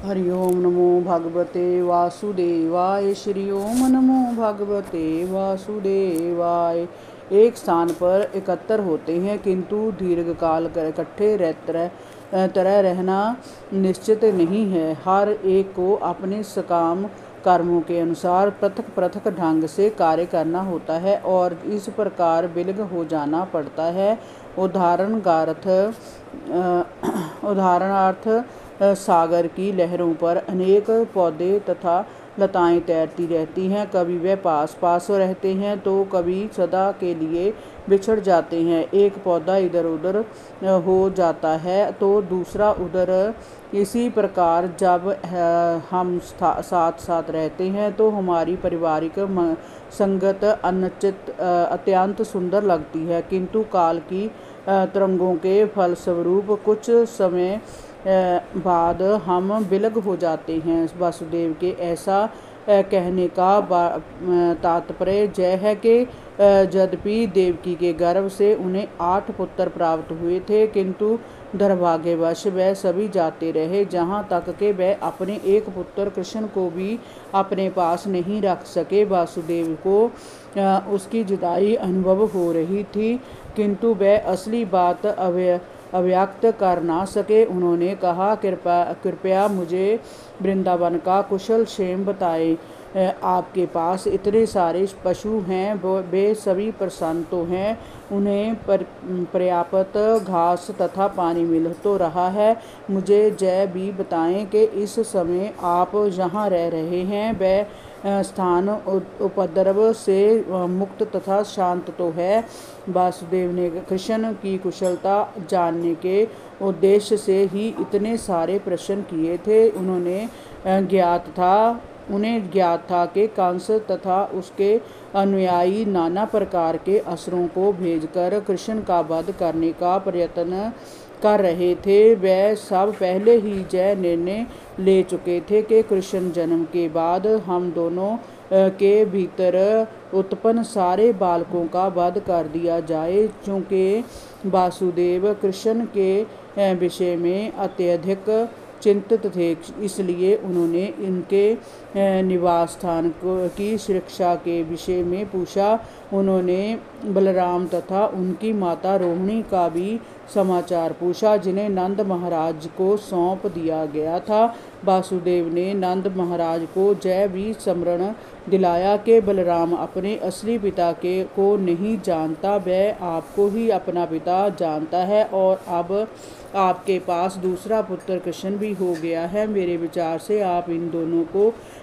हरि ओम नमो भगवते वासुदेवाय। श्री ओम नमो भगवते वासुदेवाय। एक स्थान पर एकत्र होते हैं किंतु दीर्घकाल इकट्ठे तरह रहना निश्चित नहीं है। हर एक को अपने सकाम कर्मों के अनुसार पृथक पृथक ढंग से कार्य करना होता है और इस प्रकार विलग हो जाना पड़ता है। उदाहरणार्थ सागर की लहरों पर अनेक पौधे तथा लताएं तैरती रहती हैं। कभी वे पास पास रहते हैं तो कभी सदा के लिए बिछड़ जाते हैं। एक पौधा इधर उधर हो जाता है तो दूसरा उधर। इसी प्रकार जब हम साथ साथ रहते हैं तो हमारी पारिवारिक संगत अत्यंत सुंदर लगती है, किंतु काल की तरंगों के फलस्वरूप कुछ समय बाद हम विलग हो जाते हैं। वासुदेव के ऐसा कहने का तात्पर्य यह है कि यद्यपि देवकी के गर्भ से उन्हें 8 पुत्र प्राप्त हुए थे, किंतु दुर्भाग्यवश वह सभी जाते रहे, जहाँ तक कि वह अपने एक पुत्र कृष्ण को भी अपने पास नहीं रख सके। वासुदेव को उसकी जुदाई अनुभव हो रही थी, किंतु वह असली बात अव्यक्त कर ना सके। उन्होंने कहा, कृपया मुझे वृंदावन का कुशल क्षेम बताएं। आपके पास इतने सारे पशु हैं, वे सभी प्रसन्न तो हैं, उन्हें पर्याप्त घास तथा पानी मिल तो रहा है। मुझे यह भी बताएं कि इस समय आप जहाँ रह रहे हैं वह स्थान उपद्रव से मुक्त तथा शांत तो है। वासुदेव ने कृष्ण की कुशलता जानने के उद्देश्य से ही इतने सारे प्रश्न किए थे। उन्हें ज्ञात था कि कंस तथा उसके अनुयायी नाना प्रकार के असुरों को भेजकर कृष्ण का वध करने का प्रयत्न कर रहे थे। वह सब पहले ही यह निर्णय ले चुके थे कि कृष्ण जन्म के बाद हम दोनों के भीतर उत्पन्न सारे बालकों का वध कर दिया जाए। चूँकि वासुदेव कृष्ण के विषय में अत्यधिक चिंतित थे, इसलिए उन्होंने इनके निवास स्थान की सुरक्षा के विषय में पूछा। उन्होंने बलराम तथा उनकी माता रोहिणी का भी समाचार पूछा, जिन्हें नंद महाराज को सौंप दिया गया था। वासुदेव ने नंद महाराज को यह भी स्मरण दिलाया कि बलराम अपने असली पिता को नहीं जानता, वह आपको ही अपना पिता जानता है, और अब आपके पास दूसरा पुत्र कृष्ण भी हो गया है। मेरे विचार से आप इन दोनों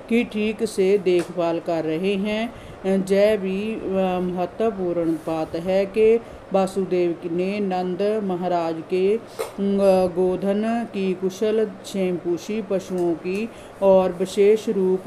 की ठीक से देखभाल कर रहे हैं। यह भी महत्वपूर्ण बात है कि वासुदेव ने नंद महाराज के गोधन की कुशल क्षेम पूछी। पशुओं की और विशेष रूप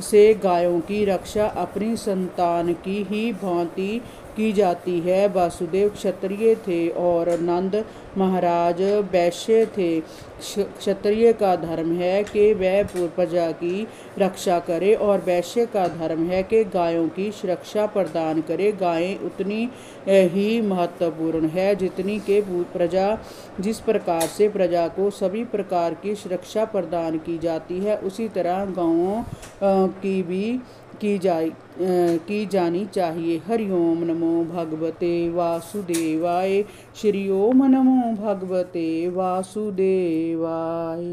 से गायों की रक्षा अपनी संतान की ही भांति की जाती है। वासुदेव क्षत्रिय थे और नंद महाराज वैश्य थे। क्षत्रिय का धर्म है कि वह प्रजा की रक्षा करे और वैश्य का धर्म है कि गायों की सुरक्षा प्रदान करे। गायें उतनी ही महत्वपूर्ण है जितनी कि प्रजा। जिस प्रकार से प्रजा को सभी प्रकार की सुरक्षा प्रदान की जाती है, उसी तरह गौओं की भी की जानी चाहिए। हरि ओम नमो भगवते वासुदेवाय। श्री ओम नमो भगवते वासुदेवाय।